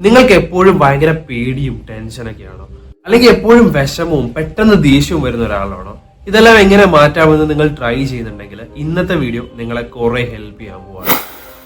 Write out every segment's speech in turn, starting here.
നിങ്ങൾക്ക് എപ്പോഴും ഭയങ്കര പേടിയും ടെൻഷനൊക്കെയാണോ? അല്ലെങ്കിൽ എപ്പോഴും വിഷമവും പെട്ടെന്ന് ദേഷ്യവും വരുന്ന ഒരാളാണോ? ഇതെല്ലാം എങ്ങനെ മാറ്റാമെന്ന് നിങ്ങൾ ട്രൈ ചെയ്യുന്നുണ്ടെങ്കിൽ ഇന്നത്തെ വീഡിയോ നിങ്ങളെ കുറെ ഹെൽപ്പ് ചെയ്യാൻ പോവാണ്.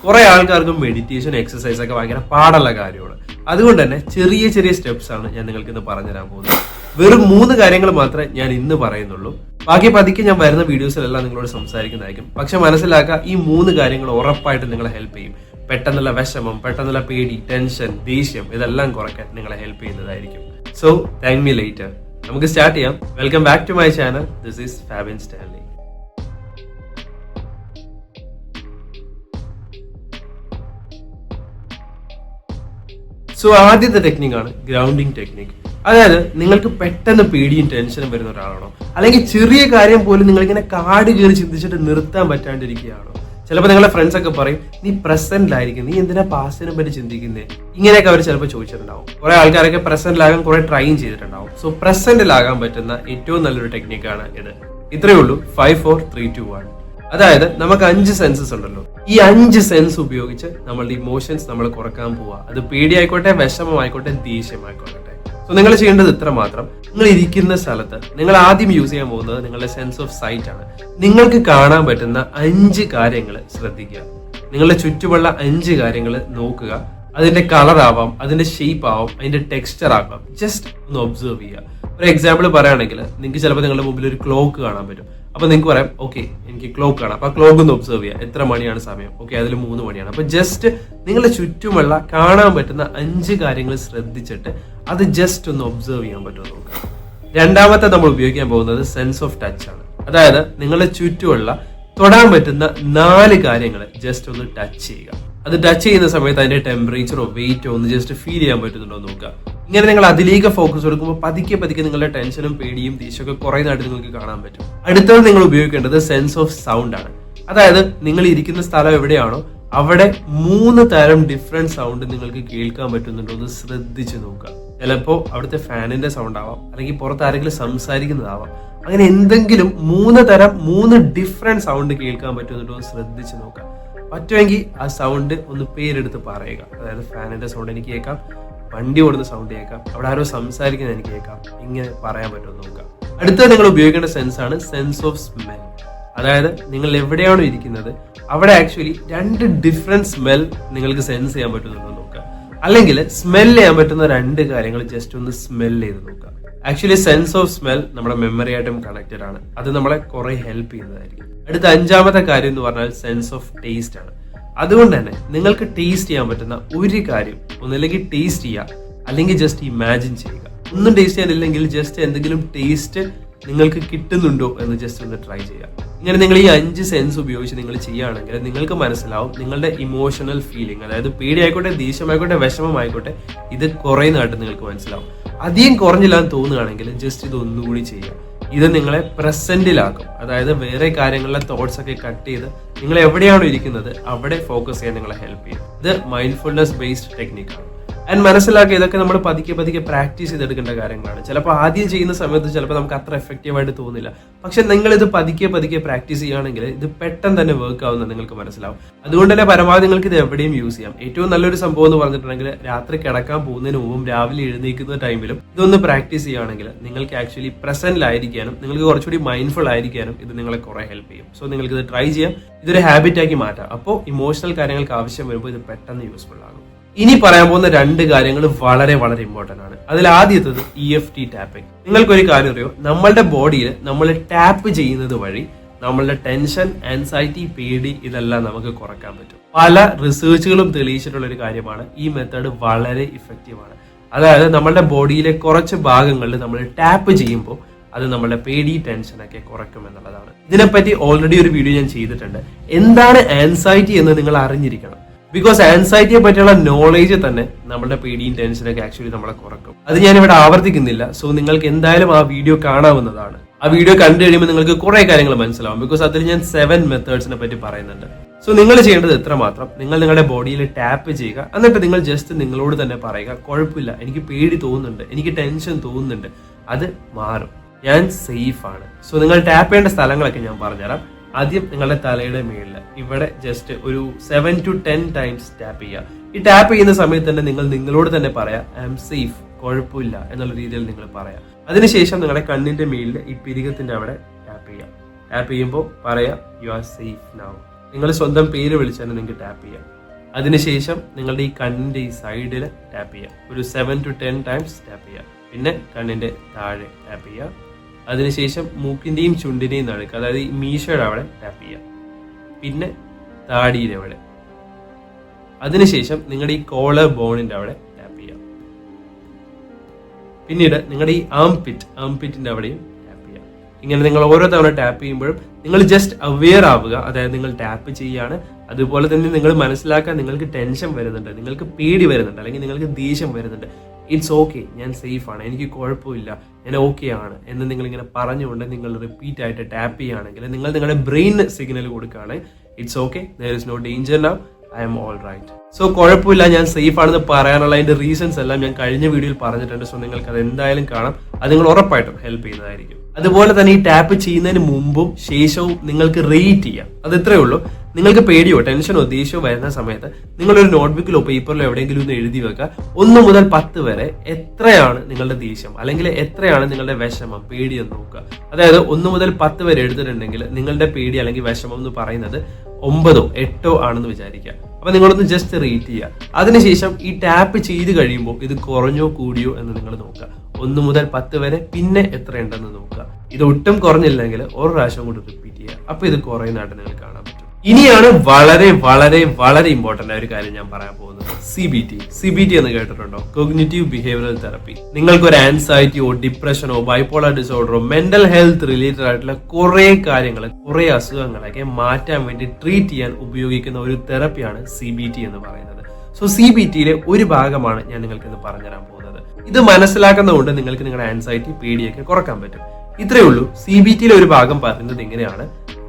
കുറെ ആൾക്കാർക്കും മെഡിറ്റേഷൻ എക്സസൈസ് ഒക്കെ ഭയങ്കര പാടുള്ള കാര്യമാണ്. അതുകൊണ്ട് തന്നെ ചെറിയ ചെറിയ സ്റ്റെപ്സ് ആണ് ഞാൻ നിങ്ങൾക്ക് ഇന്ന് പറഞ്ഞുതരാൻ പോകുന്നത്. വെറും 3 കാര്യങ്ങൾ മാത്രമേ ഞാൻ ഇന്ന് പറയുന്നുള്ളൂ. ബാക്കി പതുക്കെ ഞാൻ വരുന്ന വീഡിയോസിലെല്ലാം നിങ്ങളോട് സംസാരിക്കുന്നതായിരിക്കും. പക്ഷെ മനസ്സിലാക്കുക, ഈ 3 കാര്യങ്ങൾ ഉറപ്പായിട്ട് നിങ്ങളെ ഹെൽപ്പ് ചെയ്യും. പെട്ടെന്നുള്ള വിഷമം, പെട്ടെന്നുള്ള പേടി, ടെൻഷൻ, ദേഷ്യം ഇതെല്ലാം കുറയ്ക്കാൻ നിങ്ങളെ ഹെൽപ്പ് ചെയ്യുന്നതായിരിക്കും. So thank me later. നമുക്ക് സ്റ്റാർട്ട് ചെയ്യാം. Welcome back to my channel. This is Fabin Stanley. So ആദ്യത്തെ ടെക്നിക്കാണ് ഗ്രൗണ്ടിങ് ടെക്നിക്. അതായത് നിങ്ങൾക്ക് പെട്ടെന്ന് പേടിയും ടെൻഷനും വരുന്ന ഒരാളാണോ, അല്ലെങ്കിൽ ചെറിയ കാര്യം പോലും നിങ്ങളിങ്ങനെ കാട് കയറി ചിന്തിച്ചിട്ട് നിർത്താൻ പറ്റാണ്ടിരിക്കുകയാണോ? ചിലപ്പോൾ നിങ്ങളുടെ ഫ്രണ്ട്സ് ഒക്കെ പറയും, നീ പ്രസന്റിലായിരിക്കും, നീ എന്തിനാ പാസ്റ്റിനെ പറ്റി ചിന്തിക്കുന്നേ? ഇങ്ങനെയൊക്കെ അവർ ചിലപ്പോൾ ചോദിച്ചിട്ടുണ്ടാവും. കുറെ ആൾക്കാരൊക്കെ പ്രസന്റിലാകാൻ കുറെ ട്രൈയും ചെയ്തിട്ടുണ്ടാവും. സോ പ്രസന്റിലാകാൻ പറ്റുന്ന ഏറ്റവും നല്ലൊരു ടെക്നിക്കാണ് ഇത്. ഇത്രയേ ഉള്ളൂ. 5, 4, 3, 2, 1. അതായത് നമുക്ക് 5 സെൻസസ് ഉണ്ടല്ലോ. ഈ 5 സെൻസ് ഉപയോഗിച്ച് നമ്മളുടെ ഇമോഷൻസ് നമ്മൾ കുറക്കാൻ പോവാ. അത് പേടിയായിക്കോട്ടെ, വിഷമമായിക്കോട്ടെ, ദേഷ്യമായിക്കോട്ടെ. സോ നിങ്ങൾ ചെയ്യേണ്ടത് ഇത്ര മാത്രം. നിങ്ങൾ ഇരിക്കുന്ന സ്ഥലത്ത് നിങ്ങൾ ആദ്യം യൂസ് ചെയ്യാൻ പോകുന്നത് നിങ്ങളുടെ സെൻസ് ഓഫ് സൈറ്റ് ആണ്. നിങ്ങൾക്ക് കാണാൻ പറ്റുന്ന 5 കാര്യങ്ങൾ ശ്രദ്ധിക്കുക. നിങ്ങളുടെ ചുറ്റുമുള്ള 5 കാര്യങ്ങൾ നോക്കുക. അതിന്റെ കളർ ആവാം, അതിന്റെ ഷേപ്പ് ആവാം, അതിന്റെ ടെക്സ്ചർ ആകാം. ജസ്റ്റ് ഒന്ന് ഒബ്സർവ് ചെയ്യുക. ഒരു എക്സാമ്പിൾ പറയുകയാണെങ്കിൽ നിങ്ങൾക്ക് ചിലപ്പോൾ നിങ്ങളുടെ മുമ്പിൽ ഒരു ക്ലോക്ക് കാണാൻ പറ്റും. അപ്പൊ നിങ്ങൾക്ക് പറയാം, ഓക്കെ എനിക്ക് ക്ലോക്ക് കാണാം. അപ്പൊ ആ ക്ലോക്ക് ഒന്ന് ഒബ്സർവ് ചെയ്യുക. എത്ര മണിയാണ് സമയം? ഓക്കെ, അതിൽ 3 മണിയാണ്. അപ്പൊ ജസ്റ്റ് നിങ്ങളുടെ ചുറ്റുമുള്ള കാണാൻ പറ്റുന്ന 5 കാര്യങ്ങൾ ശ്രദ്ധിച്ചിട്ട് അത് ജസ്റ്റ് ഒന്ന് ഒബ്സർവ് ചെയ്യാൻ പറ്റുമോ നോക്കുക. രണ്ടാമത്തെ നമ്മൾ ഉപയോഗിക്കാൻ പോകുന്നത് സെൻസ് ഓഫ് ടച്ച് ആണ്. അതായത് നിങ്ങളുടെ ചുറ്റുമുള്ള തൊടാൻ പറ്റുന്ന 4 കാര്യങ്ങൾ ജസ്റ്റ് ഒന്ന് ടച്ച് ചെയ്യുക. അത് ടച്ച് ചെയ്യുന്ന സമയത്ത് അതിന്റെ ടെമ്പറേച്ചറോ വെയിറ്റോ ഒന്ന് ജസ്റ്റ് ഫീൽ ചെയ്യാൻ പറ്റുന്നുണ്ടോ നോക്കുക. ഇങ്ങനെ നിങ്ങൾ അതിലേക്ക് ഫോക്കസ് കൊടുക്കുമ്പോൾ പതുക്കെ പതുക്കെ നിങ്ങളുടെ ടെൻഷനും പേടിയും ദേഷ്യമൊക്കെ കുറയുന്നതായിട്ട് നിങ്ങൾക്ക് കാണാൻ പറ്റും. അടുത്തത് നിങ്ങൾ ഉപയോഗിക്കേണ്ടത് സെൻസ് ഓഫ് സൗണ്ട് ആണ്. അതായത് നിങ്ങൾ ഇരിക്കുന്ന സ്ഥലം എവിടെയാണോ അവിടെ 3 തരം ഡിഫറെന്റ് സൗണ്ട് നിങ്ങൾക്ക് കേൾക്കാൻ പറ്റുന്നുണ്ടോ എന്ന് ശ്രദ്ധിച്ചു നോക്കുക. ചിലപ്പോൾ അവിടുത്തെ ഫാനിന്റെ സൗണ്ട് ആവാം, അല്ലെങ്കിൽ പുറത്ത് ആരെങ്കിലും സംസാരിക്കുന്നതാവാം. അങ്ങനെ എന്തെങ്കിലും 3 തരം 3 ഡിഫറെന്റ് സൗണ്ട് കേൾക്കാൻ പറ്റുന്നുണ്ടോ എന്ന് ശ്രദ്ധിച്ചു നോക്കുക. പറ്റുമെങ്കിൽ ആ സൗണ്ട് ഒന്ന് പേരെടുത്ത് പറയുക. അതായത് ഫാനിന്റെ സൗണ്ട് എനിക്ക് കേൾക്കാം, വണ്ടി ഓടുന്ന സൗണ്ട് കേൾക്കാം, അവിടെ ആരോ സംസാരിക്കുന്നത് എനിക്ക് കേൾക്കാം. ഇങ്ങനെ പറയാൻ പറ്റുമെന്ന് നോക്കുക. അടുത്തത് നിങ്ങൾ ഉപയോഗിക്കേണ്ട സെൻസ് ആണ് സെൻസ് ഓഫ് സ്മെൽ. അതായത് നിങ്ങൾ എവിടെയാണോ ഇരിക്കുന്നത് അവിടെ ആക്ച്വലി 2 ഡിഫറെന്റ് സ്മെൽ നിങ്ങൾക്ക് സെൻസ് ചെയ്യാൻ പറ്റുന്നുണ്ടോ നോക്കുക. അല്ലെങ്കിൽ സ്മെൽ ചെയ്യാൻ പറ്റുന്ന 2 കാര്യങ്ങൾ ജസ്റ്റ് ഒന്ന് സ്മെൽ ചെയ്ത് നോക്കുക. ആക്ച്വലി സെൻസ് ഓഫ് സ്മെൽ നമ്മുടെ മെമ്മറി ആയിട്ടും കണക്റ്റഡ് ആണ്. അത് നമ്മളെ കുറെ ഹെൽപ്പ് ചെയ്യുന്നതായിരിക്കും. അടുത്ത 5ാമത്തെ കാര്യം എന്ന് പറഞ്ഞാൽ സെൻസ് ഓഫ് ടേസ്റ്റ് ആണ്. അതുകൊണ്ട് തന്നെ നിങ്ങൾക്ക് ടേസ്റ്റ് ചെയ്യാൻ പറ്റുന്ന ഒരു കാര്യം ഒന്നല്ലെങ്കിൽ ടേസ്റ്റ് ചെയ്യുക, അല്ലെങ്കിൽ ജസ്റ്റ് ഇമാജിൻ ചെയ്യുക. ഒന്നും ടേസ്റ്റ് ചെയ്യാനില്ലെങ്കിൽ ജസ്റ്റ് എന്തെങ്കിലും ടേസ്റ്റ് നിങ്ങൾക്ക് കിട്ടുന്നുണ്ടോ എന്ന് ജസ്റ്റ് ഒന്ന് ട്രൈ ചെയ്യുക. ഇങ്ങനെ നിങ്ങൾ ഈ 5 സെൻസ് ഉപയോഗിച്ച് നിങ്ങൾ ചെയ്യുകയാണെങ്കിൽ നിങ്ങൾക്ക് മനസ്സിലാവും നിങ്ങളുടെ ഇമോഷണൽ ഫീലിംഗ്, അതായത് പേടിയായിക്കോട്ടെ, ദേഷ്യമായിക്കോട്ടെ, വിഷമമായിക്കോട്ടെ, ഇത് കുറയുന്നതായിട്ട് നിങ്ങൾക്ക് മനസ്സിലാവും. അധികം കുറഞ്ഞില്ലാന്ന് തോന്നുകയാണെങ്കിൽ ജസ്റ്റ് ഇത് ഒന്നുകൂടി ചെയ്യുക. ഇത് നിങ്ങളെ പ്രസന്റിലാക്കും. അതായത് വേറെ കാര്യങ്ങളിലെ തോട്ട്സ് ഒക്കെ കട്ട് ചെയ്ത് നിങ്ങൾ എവിടെയാണോ ഇരിക്കുന്നത് അവിടെ ഫോക്കസ് ചെയ്യാൻ നിങ്ങളെ ഹെൽപ്പ് ചെയ്യും. ഇത് മൈൻഡ്ഫുൾനെസ് ബേസ്ഡ് ടെക്നിക്കാണ്. ആൻഡ് മനസ്സിലാക്കുക, ഇതൊക്കെ നമ്മൾ പതുക്കെ പതുക്കെ പ്രാക്ടീസ് ചെയ്തെടുക്കേണ്ട കാര്യങ്ങളാണ്. ചിലപ്പോൾ ആദ്യം ചെയ്യുന്ന സമയത്ത് ചിലപ്പോൾ നമുക്ക് അത്ര എഫക്റ്റീവായിട്ട് തോന്നില്ല. പക്ഷെ നിങ്ങൾ ഇത് പതുക്കെ പതുക്കെ പ്രാക്ടീസ് ചെയ്യുകയാണെങ്കിൽ ഇത് പെട്ടെന്ന് തന്നെ വർക്ക് ആവുന്നത് നിങ്ങൾക്ക് മനസ്സിലാവും. അതുകൊണ്ട് തന്നെ പരമാവധി നിങ്ങൾക്ക് ഇത് എവിടെയും യൂസ് ചെയ്യാം. ഏറ്റവും നല്ലൊരു സംഭവം എന്ന് പറഞ്ഞിട്ടുണ്ടെങ്കിൽ രാത്രി കിടക്കാൻ പോകുന്നതിന് മുമ്പും രാവിലെ എഴുന്നേൽക്കുന്ന ടൈമിലും ഇതൊന്ന് പ്രാക്ടീസ് ചെയ്യുകയാണെങ്കിൽ നിങ്ങൾക്ക് ആക്ച്വലി പ്രസന്റിലായിരിക്കാനും നിങ്ങൾക്ക് കുറച്ചുകൂടി മൈൻഡ്ഫുൾ ആയിരിക്കാനും ഇത് നിങ്ങളെ കുറെ ഹെൽപ്പ് ചെയ്യും. സോ നിങ്ങൾക്ക് ഇത് ട്രൈ ചെയ്യാം. ഇതൊരു ഹാബിറ്റ് ആക്കി മാറ്റാം. അപ്പോൾ ഇമോഷണൽ കാര്യങ്ങൾക്ക് ആവശ്യം വരുമ്പോൾ ഇത് പെട്ടെന്ന് യൂസ്ഫുൾ ആകും. ഇനി പറയാൻ പോകുന്ന 2 കാര്യങ്ങൾ വളരെ വളരെ ഇമ്പോർട്ടന്റ് ആണ്. അതിൽ ആദ്യത്തത് EFT ടാപ്പിംഗ്. നിങ്ങൾക്കൊരു കാര്യം അറിയോ, നമ്മളുടെ ബോഡിയിൽ നമ്മൾ ടാപ്പ് ചെയ്യുന്നത് വഴി നമ്മളുടെ ടെൻഷൻ, ആൻസൈറ്റി, പേടി ഇതെല്ലാം നമുക്ക് കുറയ്ക്കാൻ പറ്റും. പല റിസർച്ചുകളും തെളിയിച്ചിട്ടുള്ള ഒരു കാര്യമാണ്. ഈ മെത്തേഡ് വളരെ ഇഫക്റ്റീവാണ്. അതായത് നമ്മളുടെ ബോഡിയിലെ കുറച്ച് ഭാഗങ്ങളിൽ നമ്മൾ ടാപ്പ് ചെയ്യുമ്പോൾ അത് നമ്മുടെ പേടി, ടെൻഷനൊക്കെ കുറയ്ക്കും എന്നുള്ളതാണ്. ഇതിനെപ്പറ്റി ഓൾറെഡി ഒരു വീഡിയോ ഞാൻ ചെയ്തിട്ടുണ്ട്. എന്താണ് ആൻസൈറ്റി എന്ന് നിങ്ങൾ അറിഞ്ഞിരിക്കണം. ബിക്കോസ് ആൻസൈറ്റിയെ പറ്റിയുള്ള നോളേജ് തന്നെ നമ്മുടെ പേടിയും ടെൻഷനൊക്കെ ആക്ച്വലി നമ്മളെ കുറക്കും. അത് ഞാൻ ഇവിടെ ആവർത്തിക്കുന്നില്ല. സോ നിങ്ങൾക്ക് എന്തായാലും ആ വീഡിയോ കാണാവുന്നതാണ്. ആ വീഡിയോ കണ്ടു കഴിയുമ്പോൾ നിങ്ങൾക്ക് കുറെ കാര്യങ്ങൾ മനസ്സിലാവും. ബിക്കോസ് അതിൽ ഞാൻ 7 മെത്തേഡ്സിനെ പറ്റി പറയുന്നുണ്ട്. സോ നിങ്ങൾ ചെയ്യേണ്ടത് ഇത്ര മാത്രം. നിങ്ങൾ നിങ്ങളുടെ ബോഡിയിൽ ടാപ്പ് ചെയ്യുക. എന്നിട്ട് നിങ്ങൾ ജസ്റ്റ് നിങ്ങളോട് തന്നെ പറയുക, കുഴപ്പമില്ല, എനിക്ക് പേടി തോന്നുന്നുണ്ട്, എനിക്ക് ടെൻഷൻ തോന്നുന്നുണ്ട്, അത് മാറും, ഞാൻ സേഫ് ആണ്. സോ നിങ്ങൾ ടാപ്പ് ചെയ്യേണ്ട സ്ഥലങ്ങളൊക്കെ ഞാൻ പറഞ്ഞുതരാം. ആദ്യം നിങ്ങളുടെ തലയുടെ മേളിൽ ഇവിടെ ജസ്റ്റ് ഒരു 7 to 10 ടൈംസ് ടാപ്പ് ചെയ്യുക. ഈ ടാപ്പ് ചെയ്യുന്ന സമയത്ത് തന്നെ നിങ്ങൾ നിങ്ങളോട് തന്നെ പറയാം ഐ ആം സേഫ്, കുഴപ്പമില്ല എന്നുള്ള രീതിയിൽ നിങ്ങൾ പറയാം. അതിനുശേഷം നിങ്ങളുടെ കണ്ണിന്റെ മേലിൽ ഈ പിരികത്തിന്റെ അവിടെ ടാപ്പ് ചെയ്യാം. ടാപ്പ് ചെയ്യുമ്പോൾ പറയാം യു ആർ സേഫ് നൗ. നിങ്ങൾ സ്വന്തം പേര് വിളിച്ച് തന്നെ നിങ്ങൾക്ക് ടാപ്പ് ചെയ്യാം. അതിനുശേഷം നിങ്ങളുടെ ഈ കണ്ണിന്റെ ഈ സൈഡിൽ ടാപ്പ് ചെയ്യാം. ഒരു 7 to 10 ടൈംസ് ടാപ്പ് ചെയ്യാം. പിന്നെ കണ്ണിന്റെ താഴെ ടാപ്പ് ചെയ്യാം. അതിനുശേഷം മൂക്കിന്റെയും ചുണ്ടിന്റെയും നടുക്ക്, അതായത് ഈ മീശയുടെ അവിടെ ടാപ്പ് ചെയ്യാം. പിന്നെ താടിയുടെ അവിടെ. അതിനുശേഷം നിങ്ങളുടെ ഈ കോളർ ബോണിന്റെ അവിടെ ടാപ്പ് ചെയ്യാം. പിന്നീട് നിങ്ങളുടെ ഈ ആംപിറ്റിന്റെ അവിടെയും ടാപ്പ് ചെയ്യാം. ഇങ്ങനെ നിങ്ങൾ ഓരോ തവണ ടാപ്പ് ചെയ്യുമ്പോഴും നിങ്ങൾ ജസ്റ്റ് അവെയർ ആവുക, അതായത് നിങ്ങൾ ടാപ്പ് ചെയ്യാണ്. അതുപോലെ തന്നെ നിങ്ങൾ മനസ്സിലാക്കാൻ നിങ്ങൾക്ക് ടെൻഷൻ വരുന്നുണ്ട്, നിങ്ങൾക്ക് പേടി വരുന്നുണ്ട്, അല്ലെങ്കിൽ നിങ്ങൾക്ക് ദേഷ്യം വരുന്നുണ്ട്. ഇറ്റ്സ് ഓക്കെ, ഞാൻ സേഫ് ആണ്, എനിക്ക് കുഴപ്പമില്ല, ഞാൻ ഓക്കെ ആണ് എന്ന് നിങ്ങൾ ഇങ്ങനെ പറഞ്ഞുകൊണ്ട് നിങ്ങൾ റിപ്പീറ്റ് ആയിട്ട് ടാപ്പ് ചെയ്യുകയാണെങ്കിൽ നിങ്ങൾ നിങ്ങളുടെ ബ്രെയിൻ സിഗ്നൽ കൊടുക്കുകയാണ് it's okay, there is no danger now, I'm all right. So കുഴപ്പമില്ല, ഞാൻ സേഫ് ആണെന്ന് പറയാനുള്ള അതിന്റെ റീസൺസ് എല്ലാം ഞാൻ കഴിഞ്ഞ വീഡിയോയിൽ പറഞ്ഞിട്ടുണ്ട്. സോ നിങ്ങൾക്ക് അത് എന്തായാലും കാണാം, അത് നിങ്ങൾ ഉറപ്പായിട്ടും ഹെൽപ്പ് ചെയ്യുന്നതായിരിക്കും. അതുപോലെ തന്നെ ഈ ടാപ്പ് ചെയ്യുന്നതിന് മുമ്പും ശേഷവും നിങ്ങൾക്ക് റേറ്റ് ചെയ്യാം. അത് ഇത്രയേ ഉള്ളൂ. നിങ്ങൾക്ക് പേടിയോ ടെൻഷനോ ദേഷ്യമോ വരുന്ന സമയത്ത് നിങ്ങളൊരു നോട്ട്ബുക്കിലോ പേപ്പറിലോ എവിടെയെങ്കിലും ഒന്ന് എഴുതി വെക്കുക. 1 മുതൽ 10 വരെ എത്രയാണ് നിങ്ങളുടെ ദേഷ്യം അല്ലെങ്കിൽ എത്രയാണ് നിങ്ങളുടെ വിഷമം, പേടി എന്ന് നോക്കുക. അതായത് 1 മുതൽ 10 വരെ എടുത്തിട്ടുണ്ടെങ്കിൽ നിങ്ങളുടെ പേടി അല്ലെങ്കിൽ വിഷമം എന്ന് പറയുന്നത് 9 8 ആണെന്ന് വിചാരിക്കുക. അപ്പൊ നിങ്ങളൊന്ന് ജസ്റ്റ് റേറ്റ് ചെയ്യുക. അതിനുശേഷം ഈ ടാപ്പ് ചെയ്ത് കഴിയുമ്പോൾ ഇത് കുറഞ്ഞോ കൂടിയോ എന്ന് നിങ്ങൾ നോക്കുക. 1 മുതൽ 10 വരെ, പിന്നെ എത്രയുണ്ടെന്ന് നോക്കുക. ഇത് ഒട്ടും കുറഞ്ഞില്ലെങ്കിൽ ഒരു പ്രാവശ്യം കൂടി റിപ്പീറ്റ് ചെയ്യുക. അപ്പൊ ഇത് കുറയുന്നതായിട്ട് നിങ്ങൾക്ക് കാണാൻ പറ്റും. ഇനിയാണ് വളരെ വളരെ വളരെ ഇമ്പോർട്ടന്റ് ആയ ഒരു കാര്യം ഞാൻ പറയാൻ പോകുന്നത്. CBT എന്ന് കേട്ടിട്ടുണ്ടോ? Cognitive behavioural therapy. നിങ്ങൾക്ക് ഒരു ആൻസൈറ്റിയോ ഡിപ്രഷനോ ബൈപോളർ ഡിസോർഡറോ മെന്റൽ ഹെൽത്ത് റിലേറ്റഡ് ആയിട്ടുള്ള കുറെ കാര്യങ്ങൾ, കുറെ അസുഖങ്ങളൊക്കെ മാറ്റാൻ വേണ്ടി ട്രീറ്റ് ചെയ്യാൻ ഉപയോഗിക്കുന്ന ഒരു തെറപ്പിയാണ് CBT എന്ന് പറയുന്നത്. സോ CBTയിലെ ഒരു ഭാഗമാണ് ഞാൻ നിങ്ങൾക്ക് ഇന്ന് പറഞ്ഞുതരാൻ പോകുന്നത്. ഇത് മനസ്സിലാക്കുന്നതുകൊണ്ട് നിങ്ങൾക്ക് നിങ്ങളുടെ ആൻസൈറ്റി, പേടിയൊക്കെ കുറക്കാൻ പറ്റും. ഇത്രയേ ഉള്ളൂ. CBTയിലെ ഒരു ഭാഗം പറയുന്നത് എങ്ങനെയാണ്,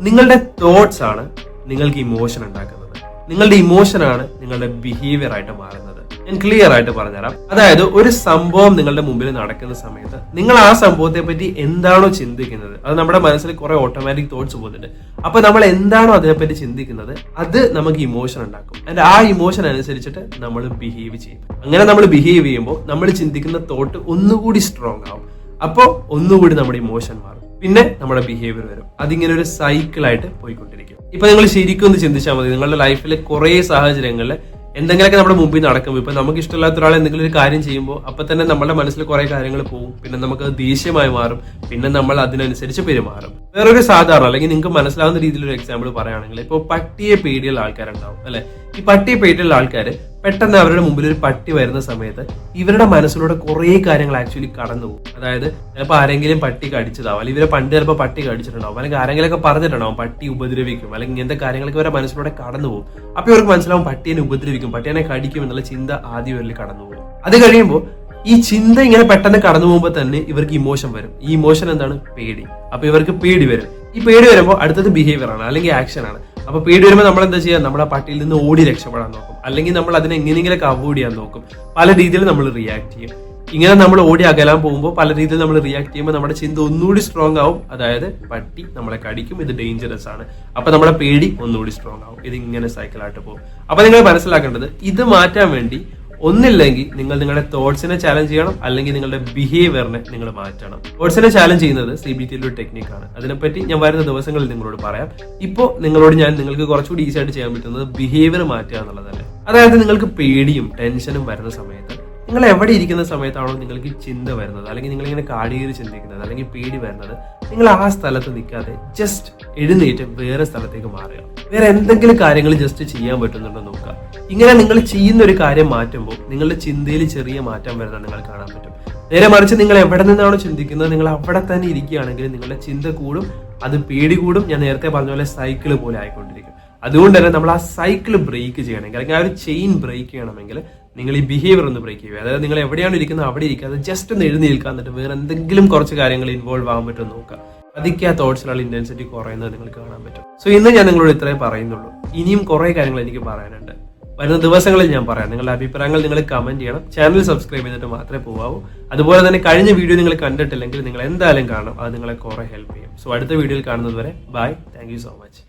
നിങ്ങളുടെ തോട്ട്സ് ആണ് നിങ്ങൾക്ക് ഇമോഷൻ ഉണ്ടാക്കുന്നത്, നിങ്ങളുടെ ഇമോഷനാണ് നിങ്ങളുടെ ബിഹേവിയർ ആയിട്ട് മാറുന്നത്. ഞാൻ ക്ലിയർ ആയിട്ട് പറഞ്ഞുതരാം. അതായത് ഒരു സംഭവം നിങ്ങളുടെ മുമ്പിൽ നടക്കുന്ന സമയത്ത് നിങ്ങൾ ആ സംഭവത്തെ പറ്റി എന്താണോ ചിന്തിക്കുന്നത്, അത് നമ്മുടെ മനസ്സിൽ കുറെ ഓട്ടോമാറ്റിക് തോട്ട്സ് പോകുന്നുണ്ട്. അപ്പൊ നമ്മൾ എന്താണോ അതിനെപ്പറ്റി ചിന്തിക്കുന്നത് അത് നമുക്ക് ഇമോഷൻ ഉണ്ടാക്കും. ആൻഡ് ആ ഇമോഷൻ അനുസരിച്ചിട്ട് നമ്മൾ ബിഹേവ് ചെയ്യും. അങ്ങനെ നമ്മൾ ബിഹേവ് ചെയ്യുമ്പോൾ നമ്മൾ ചിന്തിക്കുന്ന തോട്ട് ഒന്നുകൂടി സ്ട്രോങ് ആവും. അപ്പോൾ ഒന്നുകൂടി നമ്മുടെ ഇമോഷൻ മാറും, പിന്നെ നമ്മുടെ ബിഹേവിയർ വരും. അതിങ്ങനെ ഒരു സൈക്കിളായിട്ട് പോയിക്കൊണ്ടിരിക്കും. ഇപ്പൊ നിങ്ങൾ ശരിക്കും ഒന്ന് ചിന്തിച്ചാൽ മതി, നിങ്ങളുടെ ലൈഫിലെ കുറെ സാഹചര്യങ്ങളിൽ എന്തെങ്കിലുമൊക്കെ നമ്മുടെ മുമ്പിൽ നടക്കുമ്പോൾ, ഇപ്പൊ നമുക്ക് ഇഷ്ടമില്ലാത്ത ഒരാൾ എന്തെങ്കിലും ഒരു കാര്യം ചെയ്യുമ്പോൾ അപ്പൊ തന്നെ നമ്മുടെ മനസ്സിൽ കുറെ കാര്യങ്ങൾ പോകും. പിന്നെ നമുക്ക് ദേഷ്യമായി മാറും, പിന്നെ നമ്മൾ അതിനനുസരിച്ച് പെരുമാറും. വേറൊരു സാധാരണ അല്ലെങ്കിൽ നിങ്ങൾക്ക് മനസ്സിലാവുന്ന രീതിയിൽ ഒരു എക്സാമ്പിൾ പറയുകയാണെങ്കിൽ, ഇപ്പോൾ പട്ടിയെ പേടിയുള്ള ആൾക്കാരുണ്ടാവും അല്ലെ. ഈ പട്ടിയെ പേടിയുള്ള ആൾക്കാർ പെട്ടെന്ന് അവരുടെ മുമ്പിൽ ഒരു പട്ടി വരുന്ന സമയത്ത് ഇവരുടെ മനസ്സിലൂടെ കുറെ കാര്യങ്ങൾ ആക്ച്വലി കടന്നു പോകും. അതായത് ചിലപ്പോൾ ആരെങ്കിലും പട്ടി കടിച്ചതാവും, അല്ലെങ്കിൽ ഇവരെ പണ്ട് ചിലപ്പോൾ പട്ടി കടിച്ചിട്ടുണ്ടാവും, അല്ലെങ്കിൽ ആരെങ്കിലൊക്കെ പറഞ്ഞിട്ടുണ്ടാവും പട്ടി ഉപദ്രവിക്കും, അല്ലെങ്കിൽ ഇങ്ങനത്തെ കാര്യങ്ങളൊക്കെ ഇവരുടെ മനസ്സിലൂടെ കടന്നു പോകും. അപ്പൊ ഇവർക്ക് മനസ്സിലാവും പട്ടിയെ ഉപദ്രവിക്കും, പട്ടിയെ കടിക്കും എന്നുള്ള ചിന്ത ആദ്യം ഇവരിൽ കടന്നു പോകും. അത് കഴിയുമ്പോൾ ഈ ചിന്ത ഇങ്ങനെ പെട്ടെന്ന് കടന്നു പോകുമ്പോൾ തന്നെ ഇവർക്ക് ഇമോഷൻ വരും. ഈ ഇമോഷൻ എന്താണ്? പേടി. അപ്പൊ ഇവർക്ക് പേടി വരും. ഈ പേടി വരുമ്പോൾ അടുത്തത് ബിഹേവിയർ ആണ് അല്ലെങ്കിൽ ആക്ഷൻ ആണ്. അപ്പൊ പേടി വരുമ്പോൾ നമ്മൾ എന്താ ചെയ്യുക? നമ്മുടെ പട്ടിയിൽ നിന്ന് ഓടി രക്ഷപ്പെടാൻ നോക്കും, അല്ലെങ്കിൽ നമ്മൾ അതിനെ എങ്ങനെയെങ്കിലും അവോയ്ഡ് ചെയ്യാൻ നോക്കും. പല രീതിയിൽ നമ്മൾ റിയാക്ട് ചെയ്യും. ഇങ്ങനെ നമ്മൾ ഓടി അകലാൻ പോകുമ്പോൾ പല രീതിയിൽ നമ്മൾ റിയാക്ട് ചെയ്യുമ്പോൾ നമ്മുടെ ചിന്ത ഒന്നുകൂടി സ്ട്രോങ് ആവും. അതായത് പട്ടി നമ്മളെ കടിക്കും, ഇത് ഡേഞ്ചറസ് ആണ്. അപ്പൊ നമ്മുടെ പേടി ഒന്നുകൂടി സ്ട്രോങ് ആവും. ഇത് ഇങ്ങനെ സൈക്കിളായിട്ട് പോകും. അപ്പൊ നിങ്ങൾ മനസ്സിലാക്കേണ്ടത്, ഇത് മാറ്റാൻ വേണ്ടി ഒന്നില്ലെങ്കിൽ നിങ്ങൾ നിങ്ങളുടെ തോട്ട്സിനെ ചാലഞ്ച് ചെയ്യണം, അല്ലെങ്കിൽ നിങ്ങളുടെ ബിഹേവിയറിനെ നിങ്ങൾ മാറ്റണം. തോട്ട്സിനെ ചാലഞ്ച് ചെയ്യുന്നത് CBTയിലെ ഒരു ടെക്നിക്കാണ്. അതിനെപ്പറ്റി ഞാൻ വരുന്ന ദിവസങ്ങളിൽ നിങ്ങളോട് പറയാം. ഇപ്പോൾ നിങ്ങളോട് ഞാൻ നിങ്ങൾക്ക് കുറച്ചുകൂടി ഈസി ആയിട്ട് ചെയ്യാൻ പറ്റുന്നത് ബിഹേവിയർ മാറ്റുക എന്നുള്ളതല്ലേ. അതായത് നിങ്ങൾക്ക് പേടിയും ടെൻഷനും വരുന്ന സമയത്ത്, നിങ്ങൾ എവിടെ ഇരിക്കുന്ന സമയത്താണോ നിങ്ങൾക്ക് ചിന്ത വരുന്നത്, അല്ലെങ്കിൽ നിങ്ങൾ ഇങ്ങനെ കാടിയേറി ചിന്തിക്കുന്നത്, അല്ലെങ്കിൽ പേടി വരുന്നത്, നിങ്ങൾ ആ സ്ഥലത്ത് നിൽക്കാതെ ജസ്റ്റ് എഴുന്നേറ്റ് വേറെ സ്ഥലത്തേക്ക് മാറുക. വേറെ എന്തെങ്കിലും കാര്യങ്ങൾ ജസ്റ്റ് ചെയ്യാൻ പറ്റുന്നുണ്ടോ നോക്കുക. ഇങ്ങനെ നിങ്ങൾ ചെയ്യുന്ന ഒരു കാര്യം മാറ്റുമ്പോൾ നിങ്ങളുടെ ചിന്തയിൽ ചെറിയ മാറ്റം വരുന്നത് നിങ്ങൾ കാണാൻ പറ്റും. നേരെ മറിച്ച് നിങ്ങൾ എവിടെ നിന്നാണോ ചിന്തിക്കുന്നത്, നിങ്ങൾ അവിടെ തന്നെ ഇരിക്കുകയാണെങ്കിൽ നിങ്ങളുടെ ചിന്ത കൂടും, അത് പേടി കൂടും. ഞാൻ നേരത്തെ പറഞ്ഞ പോലെ സൈക്കിൾ പോലെ ആയിക്കൊണ്ടിരിക്കും. അതുകൊണ്ട് തന്നെ നമ്മൾ ആ സൈക്കിൾ ബ്രേക്ക് ചെയ്യണമെങ്കിൽ, അല്ലെങ്കിൽ ആ ഒരു ചെയിൻ ബ്രേക്ക് ചെയ്യണമെങ്കിൽ നിങ്ങൾ ഈ ബിഹേവിയർ ഒന്ന് ബ്രേക്ക് ചെയ്യുക. അതായത് നിങ്ങൾ എവിടെയാണ് ഇരിക്കുന്നത് അവിടെ ഇരിക്കാതെ ജസ്റ്റ് ഒന്ന് എഴുന്നേൽക്കുക, എന്നിട്ട് വേറെ എന്തെങ്കിലും കുറച്ച് കാര്യങ്ങൾ ഇൻവോൾവ് ആകാൻ പറ്റുമെന്ന് നോക്കുക. അതൊക്കെ ആ തോട്ട്സിനുള്ള ഇന്റൻസിറ്റി കുറയുന്നത് നിങ്ങൾക്ക് കാണാൻ പറ്റും. സോ ഇന്ന് ഞാൻ നിങ്ങളോട് ഇത്രേ പറയുന്നുള്ളൂ. ഇനിയും കുറെ കാര്യങ്ങൾ എനിക്ക് പറയാനുണ്ട്. വരുന്ന ദിവസങ്ങളിൽ ഞാൻ പറയാം. നിങ്ങളുടെ അഭിപ്രായങ്ങൾ നിങ്ങൾ കമന്റ് ചെയ്യണം. ചാനൽ സബ്സ്ക്രൈബ് ചെയ്തിട്ട് മാത്രമേ പോകാവൂ. അതുപോലെ തന്നെ കഴിഞ്ഞ വീഡിയോ നിങ്ങൾ കണ്ടിട്ടില്ലെങ്കിൽ നിങ്ങൾ എന്തായാലും കാണണം. അത് നിങ്ങളെ കുറെ ഹെൽപ്പ് ചെയ്യും. സോ അടുത്ത വീഡിയോയിൽ കാണുന്നത് വരെ bye. Thank you so much.